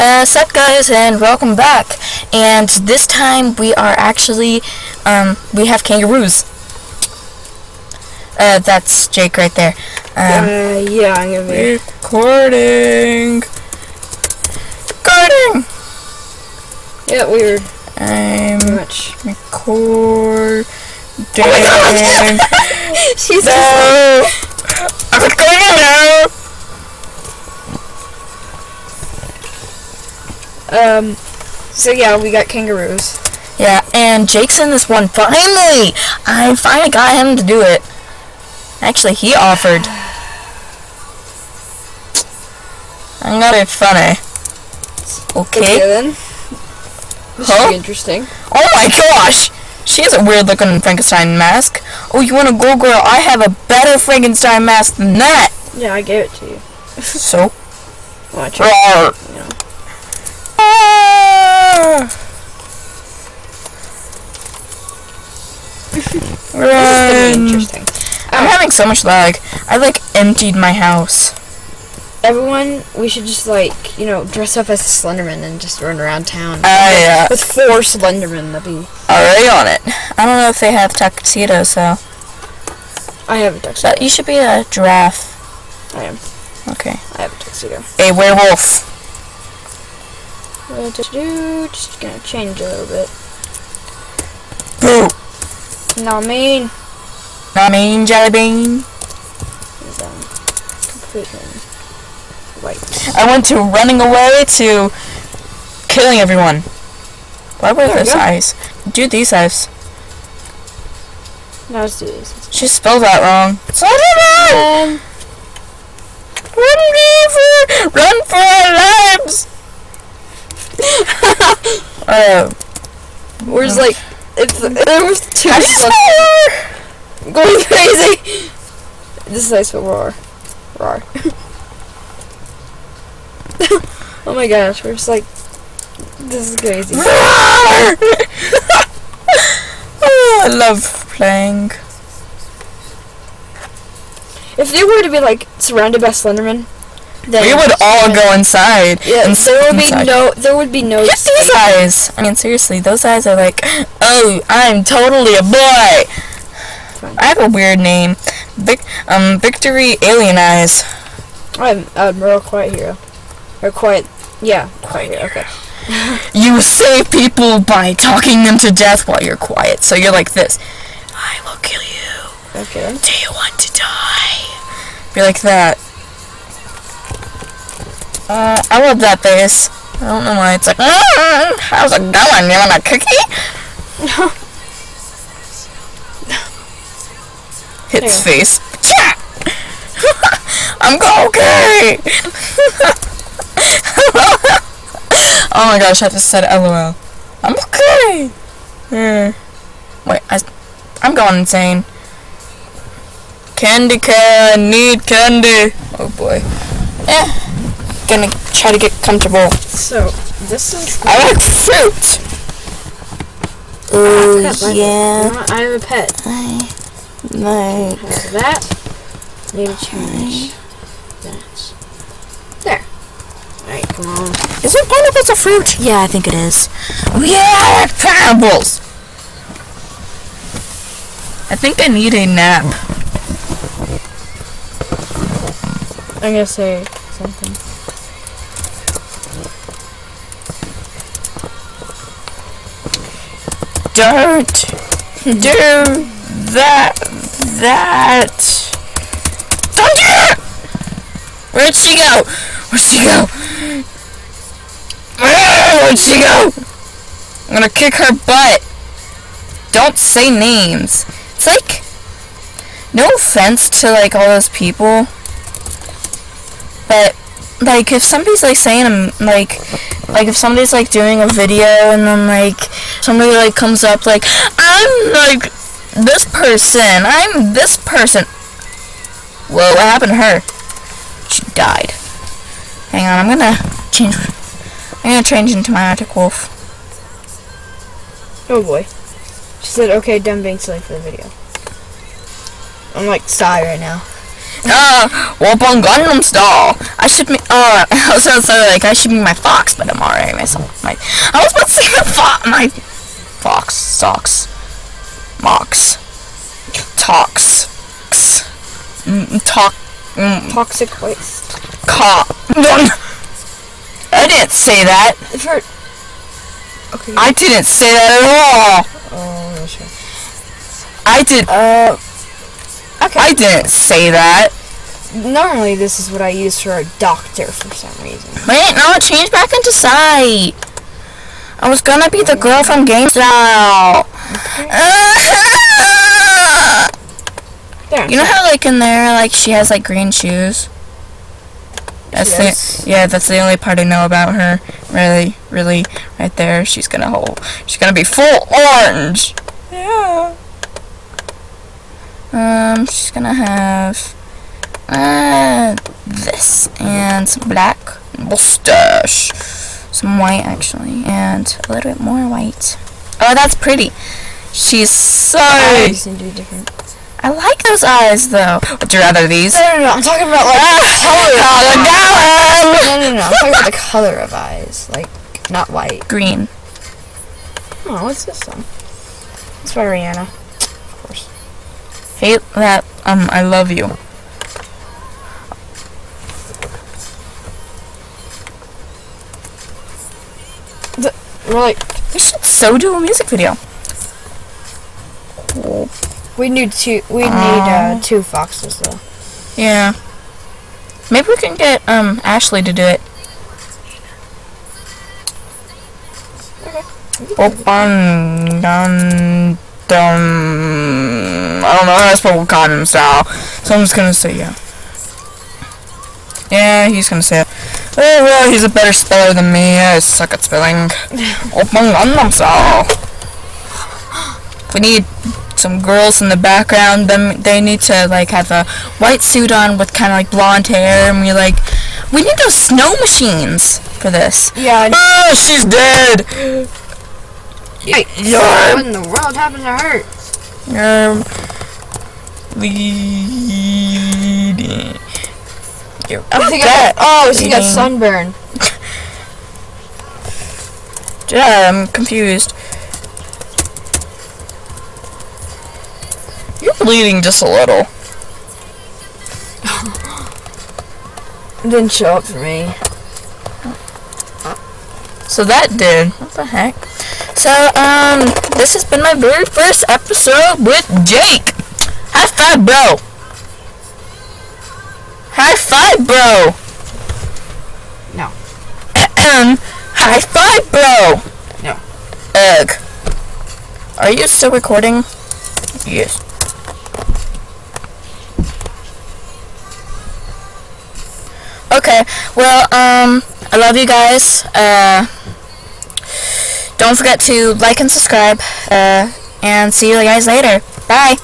Sup guys, and welcome back. And this time we are actually, we have kangaroos. That's Jake right there. Yeah, I'm gonna be recording. Yeah, weird. I'm recording. She's no. I'm recording now. So yeah, we got kangaroos. Yeah, and Jake's in this one. Finally! I finally got him to do it. Actually, he offered. I'm gonna be funny. Okay then. This should be interesting. Oh my gosh! She has a weird looking Frankenstein mask. Oh, you wanna go, girl? I have a better Frankenstein mask than that! Yeah, I gave it to you. So? Watch it. Yeah. Run. Interesting. I'm having so much lag. I emptied my house. Everyone, we should just dress up as a Slenderman and just run around town. Yeah. With 4 Slendermen, that'd be already on it. I don't know if they have tuxedos, so. I have a tuxedo. But you should be a giraffe. I am. Okay. I have a tuxedo. A werewolf. What to do? Just gonna change a little bit. Boo! Not mean. Not mean, jelly bean. Completely white. I went to running away to killing everyone. Why were those eyes? Do these eyes. No, let's do these. She spelled that wrong. Slenderman! Run for our lives! Where's if there was 2 Slenderman going crazy. This is nice for roar. Roar. Oh my gosh, we're just this is crazy. Oh, I love playing. If they were to be surrounded by Slenderman, then we would all go inside. Yeah, and there would be no Get these eyes! I mean, seriously, those eyes are oh, I'm totally a boy! Fine. I have a weird name. Victory Alien Eyes. I'm a real quiet hero. Or quiet, yeah, quiet hero, okay. You save people by talking them to death while you're quiet. So you're like this. I will kill you. Okay. Do you want to die? Be like that. I love that face. I don't know why it's how's it going? You want a cookie? Hits face. I'm okay. Oh my gosh, I just said LOL. I'm okay. Wait, I'm going insane. Candy can, need candy. Oh boy. Gonna try to get comfortable. So, this is I like fruit. Oh yeah. I have a pet. I like that. Need to change that. There. Alright, come on. Is it pineapples a fruit? Yeah, I think it is. Oh yeah, I like pineapples. I think I need a nap. I'm gonna say something. Don't do that. Don't do it! Where'd she go? Where'd she go? I'm gonna kick her butt. Don't say names. It's no offense to all those people, but if somebody's saying if somebody's doing a video and then somebody comes up I'm this person, I'm this person. Whoa, what happened to her? She died. Hang on, I'm gonna change into my Arctic Wolf. Oh boy. She said, okay, done being silly for the video. I'm sigh right now. Whoop on Gangnam Style. I should be, I was gonna say, like, I should be my fox, but I'm already myself. I was about to say my fox, socks, mox, talks, Toxic waste. I didn't say that. Okay. I didn't say that at all. Oh, no, sure. I did. Okay. I didn't say that. Normally, this is what I use for a doctor for some reason. Wait, no, change back into sight. I was gonna be the girl from GameStyle. There. You know how, like, in there, like, she has, like, green shoes? That's that's the only part I know about her. Really, right there. She's gonna be full orange. Yeah. She's gonna have this and some black mustache, some white actually, and a little bit more white. Oh, that's pretty. She's so. Eyes need to be different. I like those eyes though. Would you rather these? No. I'm talking about like color. No. I'm talking about the color of eyes, like not white. Green. Oh, what's this song? It's by Rihanna, of course. Hate that. I love you. We're like, We should so do a music video. we need two foxes though. Yeah. Maybe we can get Ashley to do it. Open dum dum. I don't know how to spell Gangnam Style, so I'm just gonna say yeah. Yeah, he's gonna say it. Oh well, he's a better speller than me. I suck at spelling. Open Gangnam Style. We need some girls in the background. They need to like have a white suit on with kind of like blonde hair, and we need those snow machines for this. Yeah. Oh, she's dead. What in the world happened to her? You're bleeding. I think she got sunburn. Yeah, I'm confused. You're bleeding just a little. It didn't show up for me. So that did. What the heck? So, this has been my very first episode with Jake. High five, bro. High five, bro. No. High five, bro. No. Ugh. Are you still recording? Yes. Okay, well, I love you guys. Don't forget to like and subscribe, and see you guys later. Bye.